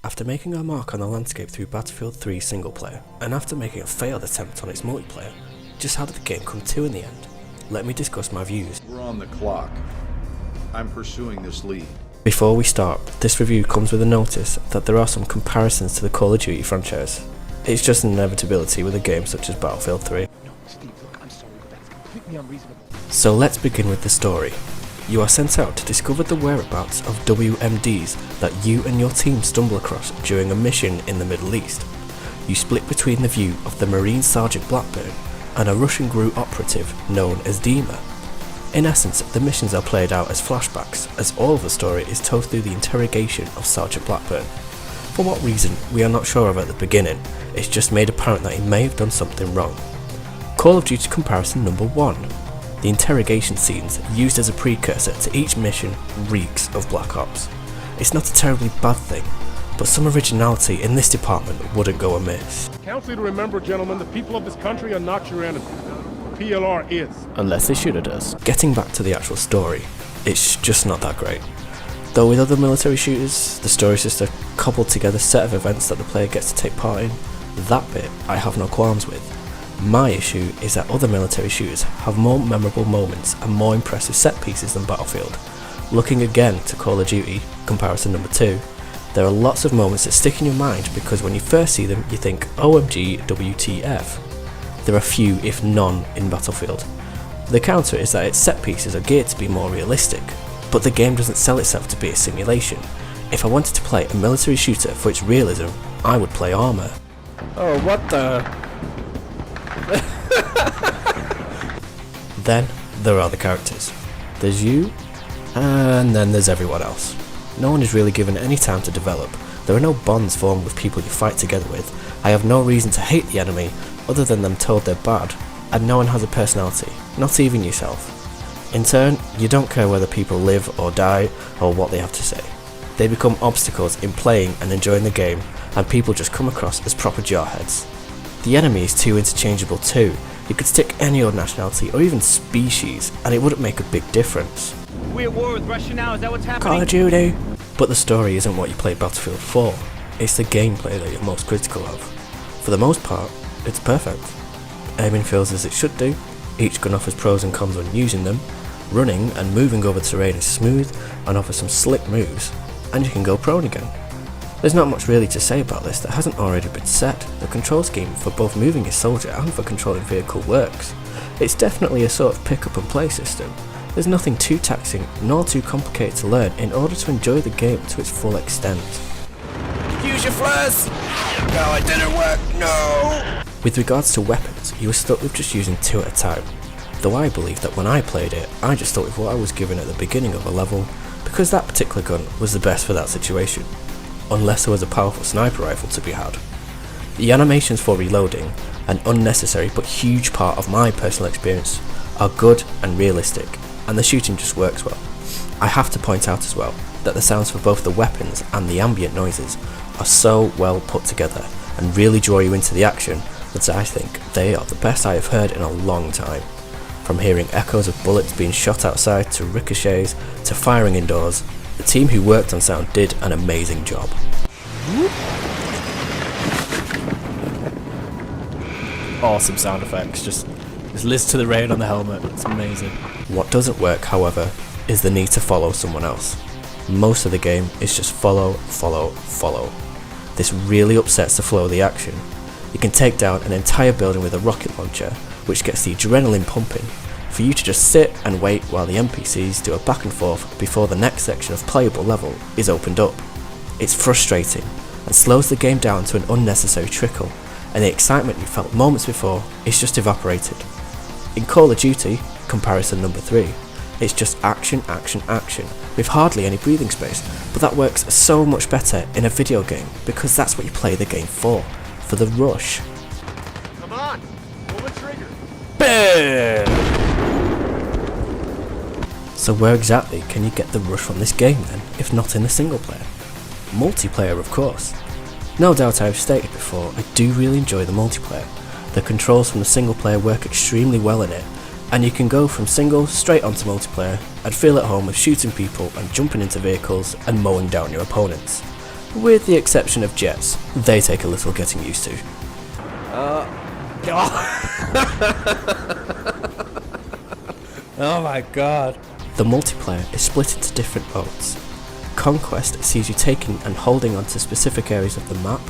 After making our mark on the landscape through Battlefield 3 single player, and after making a failed attempt on its multiplayer, just how did the game come to in the end? Let me discuss my views. We're on the clock. I'm pursuing this lead. Before we start, this review comes with a notice that there are some comparisons to the Call of Duty franchise. It's just an inevitability with a game such as Battlefield 3. No, Steve, look, I'm sorry, but that's completely unreasonable. So let's begin with the story. You are sent out to discover the whereabouts of WMDs that you and your team stumble across during a mission in the Middle East. You split between the view of the Marine Sergeant Blackburn and a Russian GRU operative known as Dima. In essence, the missions are played out as flashbacks, as all of the story is told through the interrogation of Sergeant Blackburn. For what reason, we are not sure of at the beginning, it's just made apparent that he may have done something wrong. Call of Duty comparison number 1. The interrogation scenes, used as a precursor to each mission, reeks of Black Ops. It's not a terribly bad thing, but some originality in this department wouldn't go amiss. Counsel you to remember, gentlemen, the people of this country are not your enemy. PLR is. Unless they shoot at us. Getting back to the actual story, it's just not that great. Though with other military shooters, the story is just a cobbled together set of events that the player gets to take part in. That bit I have no qualms with. My issue is that other military shooters have more memorable moments and more impressive set pieces than Battlefield. Looking again to Call of Duty, comparison number 2, there are lots of moments that stick in your mind because when you first see them you think OMG WTF. There are few if none in Battlefield. The counter is that its set pieces are geared to be more realistic, but the game doesn't sell itself to be a simulation. If I wanted to play a military shooter for its realism, I would play Arma. Oh, what the... Then there are the characters. There's you, and then there's everyone else. No one is really given any time to develop. There are no bonds formed with people you fight together with. I have no reason to hate the enemy other than them told they're bad, and no one has a personality, not even yourself. In turn, you don't care whether people live or die or what they have to say. They become obstacles in playing and enjoying the game, and people just come across as proper jarheads. The enemy is too interchangeable too. You could stick any old nationality or even species and it wouldn't make a big difference. We at war with Russia now, is that what's happening? Call of Duty! But the story isn't what you play Battlefield for, it's the gameplay that you're most critical of. For the most part, it's perfect. Aiming feels as it should do, each gun offers pros and cons when using them, running and moving over terrain is smooth and offers some slick moves, and you can go prone again. There's not much really to say about this that hasn't already been said. The control scheme for both moving a soldier and for controlling vehicle works. It's definitely a sort of pick up and play system. There's nothing too taxing nor too complicated to learn in order to enjoy the game to its full extent. Use your flares! No, it didn't work, no! With regards to weapons, you were stuck with just using 2 at a time. Though I believe that when I played it, I just stuck with what I was given at the beginning of a level, because that particular gun was the best for that situation. Unless there was a powerful sniper rifle to be had. The animations for reloading, an unnecessary but huge part of my personal experience, are good and realistic, and the shooting just works well. I have to point out as well that the sounds for both the weapons and the ambient noises are so well put together and really draw you into the action that I think they are the best I have heard in a long time. From hearing echoes of bullets being shot outside to ricochets to firing indoors, the team who worked on sound did an amazing job. Awesome sound effects, just listen to the rain on the helmet, it's amazing. What doesn't work, however, is the need to follow someone else. Most of the game is just follow, follow, follow. This really upsets the flow of the action. You can take down an entire building with a rocket launcher, which gets the adrenaline pumping, for you to just sit and wait while the NPCs do a back and forth before the next section of playable level is opened up. It's frustrating and slows the game down to an unnecessary trickle, and the excitement you felt moments before is just evaporated. In Call of Duty, comparison number 3, it's just action, action, action, with hardly any breathing space, but that works so much better in a video game because that's what you play the game for the rush. Come on, pull the trigger. BAM! So where exactly can you get the rush from this game then, if not in the single player? Multiplayer, of course. No doubt I have stated before, I do really enjoy the multiplayer. The controls from the single player work extremely well in it, and you can go from single straight onto multiplayer and feel at home with shooting people and jumping into vehicles and mowing down your opponents. with the exception of jets. They take a little getting used to. Oh my god. The multiplayer is split into different modes. Conquest sees you taking and holding onto specific areas of the map,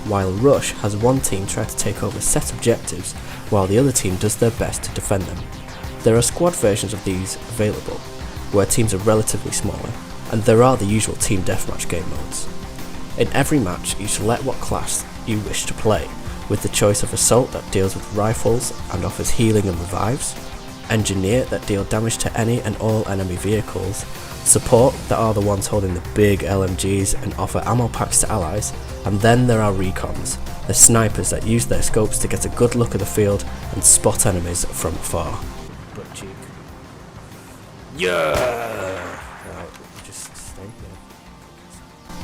while Rush has one team try to take over set objectives while the other team does their best to defend them. There are squad versions of these available, where teams are relatively smaller, and there are the usual team deathmatch game modes. In every match you select what class you wish to play, with the choice of Assault that deals with rifles and offers healing and revives, Engineer that deal damage to any and all enemy vehicles, Support that are the ones holding the big LMGs and offer ammo packs to allies, and then there are Recons, the snipers that use their scopes to get a good look at the field and spot enemies from afar. Butt cheek. Yeah! Right, just stay here.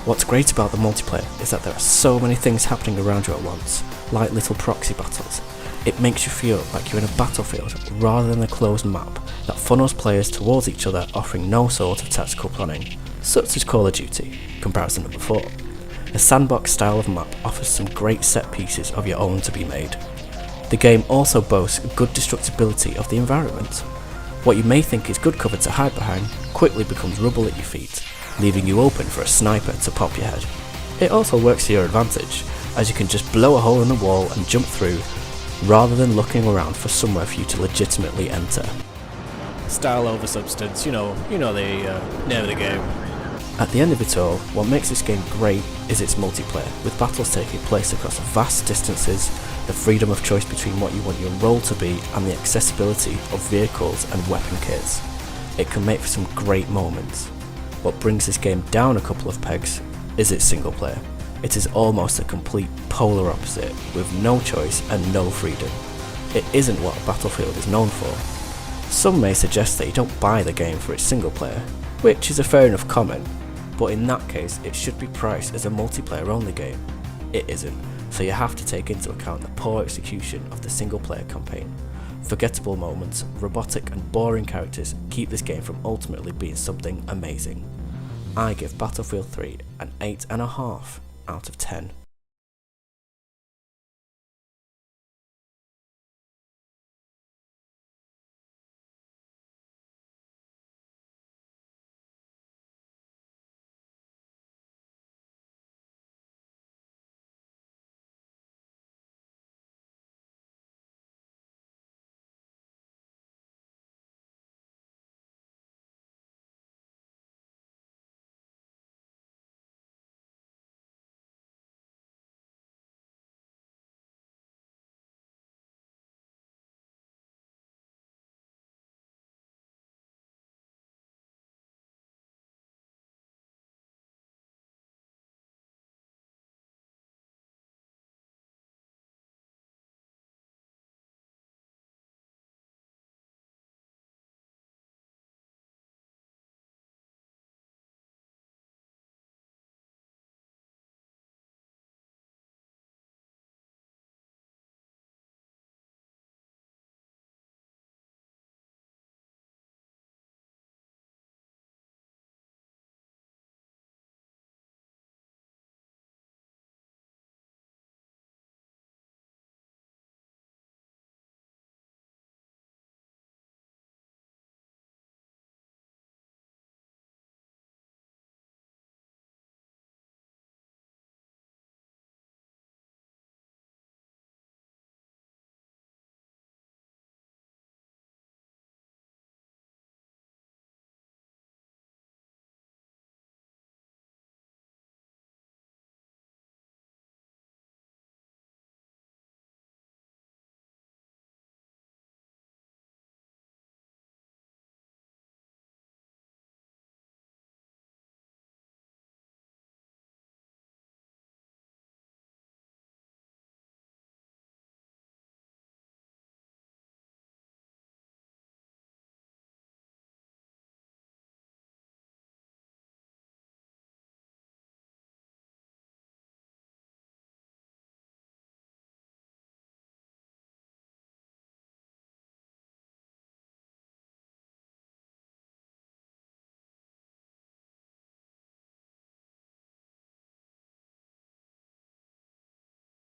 What's great about the multiplayer is that there are so many things happening around you at once, like little proxy battles. It makes you feel like you're in a battlefield rather than a closed map that funnels players towards each other, offering no sort of tactical planning, such as Call of Duty, comparison number 4. A sandbox style of map offers some great set pieces of your own to be made. The game also boasts good destructibility of the environment. What you may think is good cover to hide behind quickly becomes rubble at your feet, leaving you open for a sniper to pop your head. It also works to your advantage, as you can just blow a hole in the wall and jump through, rather than looking around for somewhere for you to legitimately enter. Style over substance, you know the name of the game. At the end of it all, what makes this game great is its multiplayer, with battles taking place across vast distances, the freedom of choice between what you want your role to be, and the accessibility of vehicles and weapon kits. It can make for some great moments. What brings this game down a couple of pegs is its single player. It is almost a complete polar opposite, with no choice and no freedom. It isn't what Battlefield is known for. Some may suggest that you don't buy the game for its single player, which is a fair enough comment, but in that case it should be priced as a multiplayer only game. It isn't, so you have to take into account the poor execution of the single player campaign. Forgettable moments, robotic and boring characters keep this game from ultimately being something amazing. I give Battlefield 3 an 8.5 out of 10.